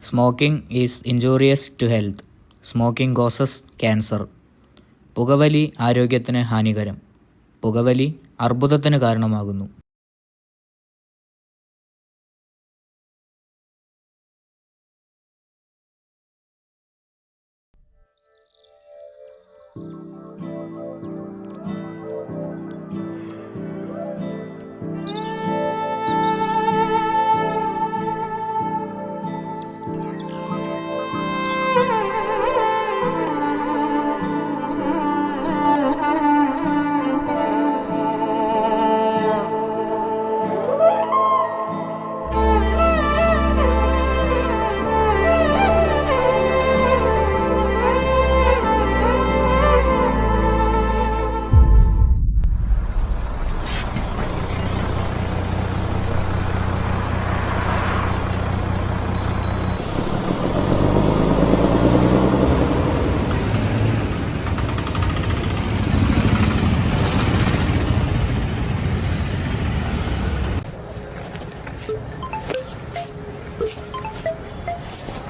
Smoking is injurious to health. Smoking causes cancer. പുകവലി ആരോഗ്യത്തിന് ഹാനികരം. പുകവലി അർബുദത്തിന് കാരണമാകുന്നു.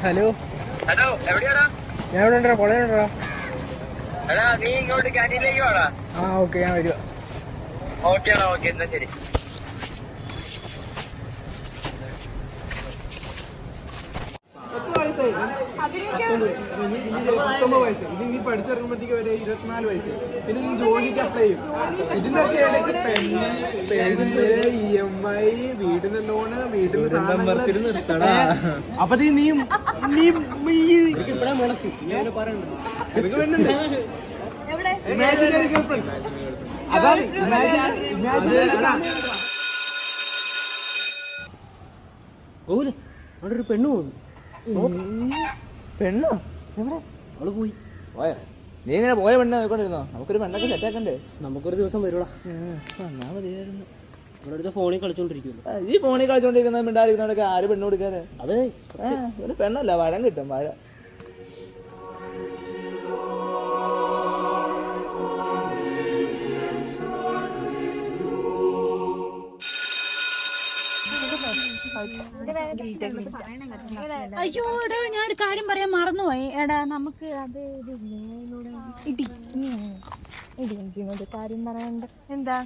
ഹലോ ഹലോ, എവിടെയാടാ? ഞാൻ ഇവിടെ ഉണ്ടോ? കോളേജിലുണ്ടോ? എടാ, നീ ഇങ്ങോട്ട് ക്യാൻറ്റീനിലേക്ക് വാടാ. ഓക്കെ, ഞാൻ വരുവാ. ഓക്കേടാ, ഓക്കെ, എന്നാ ശരി. നീ പഠിച്ചിറങ്ങുമ്പോഴത്തേക്ക് വരെ 24 വയസ്സ്. പിന്നെ നീ ജോലിക്ക് അപ്ലൈ ചെയ്യും. ഇതിനൊക്കെ ഇടയ്ക്ക് EMI, വീടിന്റെ ലോണ്, വീടിന്റെ അപ്പൊ നീ മുളച്ചു ഇമാജിനറി ഗേൾഫ്രണ്ട്. അതാണ് ഓല് അവിടെ ഒരു പെണ്ണ് പോകുന്നു. പെണ്ണോ? എവിടെ? അവള് പോയി. പോയോ? നീ ഇങ്ങനെ പോയ പെണ്ണെ നോക്കൊണ്ടിരുന്നോ? നമുക്കൊരു പെണ്ണൊക്കെ സെറ്റ് ആക്കണ്ടേ? നമുക്കൊരു ദിവസം വരുവാ. വന്നാ മതിയായിരുന്നു. ഇവിടെ അടുത്ത് ഫോണിൽ കളിച്ചോണ്ടിരിക്കുന്നു. ഈ ഫോണിൽ കളിച്ചോണ്ടിരിക്കുന്ന മിണ്ടായിരിക്കുന്നവരൊക്കെ ആര് പെണ്ണ് കൊടുക്കാതെ? അതെ, ഒരു പെണ്ണല്ല, വാഴം കിട്ടും. വാഴ അയ്യോ എടാ, ഞാനൊരു കാര്യം പറയാൻ മറന്നുപോയി. എടാ, നമുക്ക് അത് ഇടി എനിക്കിങ്ങോട്ട് കാര്യം പറയാനുണ്ട്. എന്താ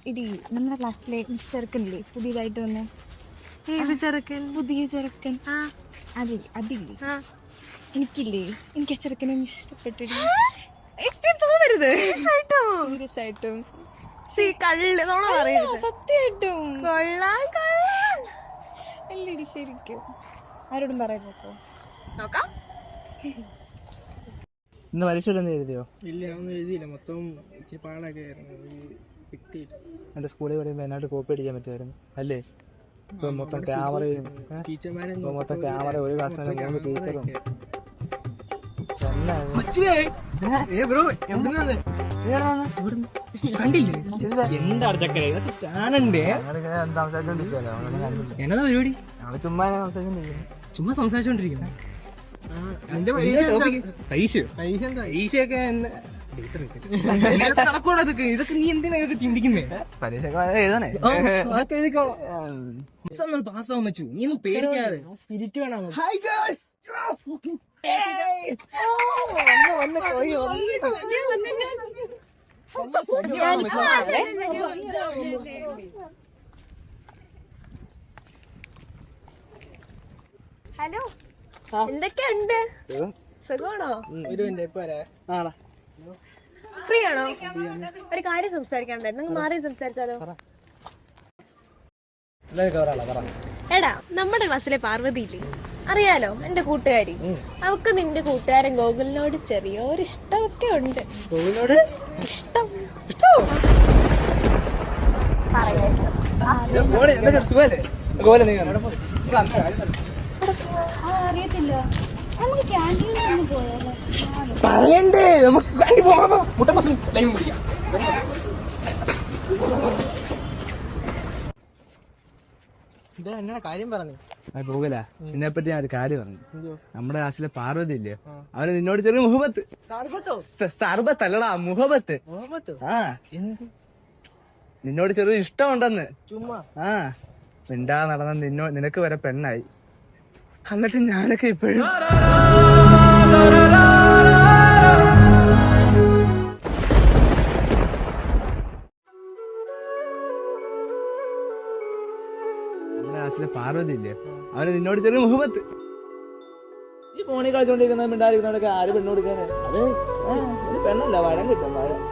ഇടി? നമ്മുടെ ക്ലാസ്സിലെ ചെറുക്കനില്ലേ പുതിയതായിട്ട് വന്ന്? ഏത് ചെറുക്കൻ? പുതിയ ചെറുക്കൻ. അതില്ലേ, എനിക്കില്ലേ, എനിക്ക് ആ ചെറുക്കനെ ഇഷ്ടപ്പെട്ടിട്ട് പോവരുത്. സീരിയസ് ആയിട്ടും സത്യമായിട്ടും അല്ലടി, ശരിക്കും ആരോടും പറയാൻ പറ്റോ? നോക്കാം. ഇന്ന് പരീക്ഷ എഴുതിയോ? ഇല്ല, ഒന്നും എഴുതിയില്ല. മൊത്തം ഇച്ചിരി പാടൊക്കെ എന്റെ സ്കൂളിൽ പറയുമ്പോൾ എന്നായിട്ട് കോപ്പി അടിക്കാൻ പറ്റുമായിരുന്നു അല്ലേ? ഇപ്പൊ മൊത്തം ക്യാമറയും മൊത്തം ക്യാമറ, ഒരു ക്ലാസ്സിൽ 3 ടീച്ചറും. എന്താണ് ചക്കര കാണണ്ടേ? എന്നതാ പരിപാടി? ചുമ്മാ സംസാരിച്ചോണ്ടിരിക്കുന്നു. ചുമ്മാ സംസാരിച്ചോണ്ടിരിക്കുന്നു. പരീക്ഷയൊക്കെ നടക്കൂടാ. ഇതൊക്കെ നീ എന്തിനാ ഇതൊക്കെ ചിന്തിക്കുന്നേ? പരീക്ഷ എഴുതണേ. പാസ്സാവാൻ വെച്ചു. നീ ഒന്നും പേടിക്കാതെ സ്പിരിറ്റ് വേണം. ഹലോ, എന്തൊക്കെയുണ്ട്? സുഖമാണോ? ഫ്രീ ആണോ? ഒരു കാര്യം സംസാരിക്കാനുണ്ടായിരുന്നു. നിങ്ങൾ മാറി സംസാരിച്ചാലോ? എടാ, നമ്മുടെ ക്ലാസ്സിലെ പാർവതി ഇല്ലേ, അറിയാലോ, എന്റെ കൂട്ടുകാരി. അവക്ക് നിന്റെ കൂട്ടുകാരൻ ഗോകുലിനോട് ചെറിയൊരു ഇഷ്ടമൊക്കെ ഉണ്ട്. ഇഷ്ടം അറിയത്തില്ല. നമുക്ക് ക്യാൻറ്റീനിൽ പോയാലോ? പറയണ്ടേ? നമുക്ക് മുട്ട ലൈം കുടിക്കാം. എന്നാ കാര്യം പറഞ്ഞു പോകല. ഇതിനെ പറ്റി ഞാൻ ഒരു കാര്യം പറഞ്ഞു. നമ്മുടെ ക്ലാസ്സിലെ പാർവതി ഇല്ലേ, അവന് നിന്നോട് ചെറിയ മുഹബത്ത്. സർബത്തല്ലടാ, മുഹബത്ത്. നിന്നോട് ചെറിയ ഇഷ്ടമുണ്ടെന്ന്. ചുമ്മാ മിണ്ടാ നടന്ന നിനക്ക് വരെ പെണ്ണായി. എന്നിട്ട് ഞാനൊക്കെ ഇപ്പോഴും നമ്മുടെ ക്ലാസ്സിലെ പാർവതി ഇല്ലേ, അവന് നിന്നോട് ചെറിയ മുഹബത്ത്. ഈ ഫോണിൽ കളിച്ചോണ്ടിരിക്കുന്ന മിണ്ടായിരിക്കുന്നവരൊക്കെ ആര് പെണ്ണു കൊടുക്കാന്? അത് ഒരു പെണ്ണെന്താ വഴം കിട്ടും, വഴം.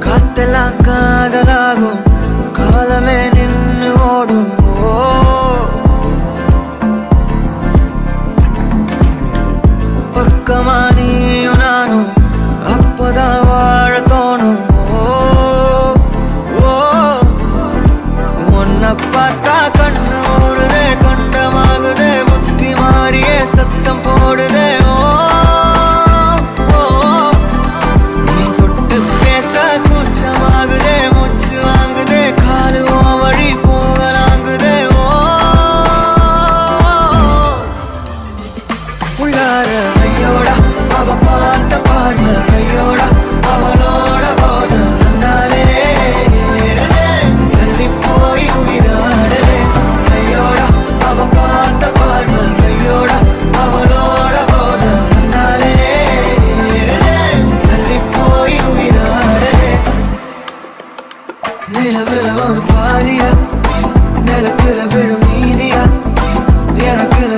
കാത്തെല്ലാം കാതലാകും കാലമേ നിന്ന് ഓടും. പക്കമാ നീയോ നാനോ അപ്പതാ വാഴ തോணும். உன்னை பார்த்தா கண்ணு ஊறுதே, கண்டமாகுதே, புத்தி மாறியே சத்தம் போடுதே. நீ தொட்டு பேச கூச்சமாகுதே, மூச்சு வாங்குதே, காலு உன் வழி போகலாங்குதே. உள்ளார ஐயோடா அவ பார்த்த பார்வை, ஐயோடா அவளோட போத தன்னாலே தள்ளி போய் உயிராடுதே. ஐயோடா அவ பார்த்த பார்வை, ஐயோடா அவளோட போத தன்னாலே தள்ளி போய் உயிராடுதே. நிலவுல ஒரு பாதியா, நிலத்துல விழும் நீதியா, எனக்குல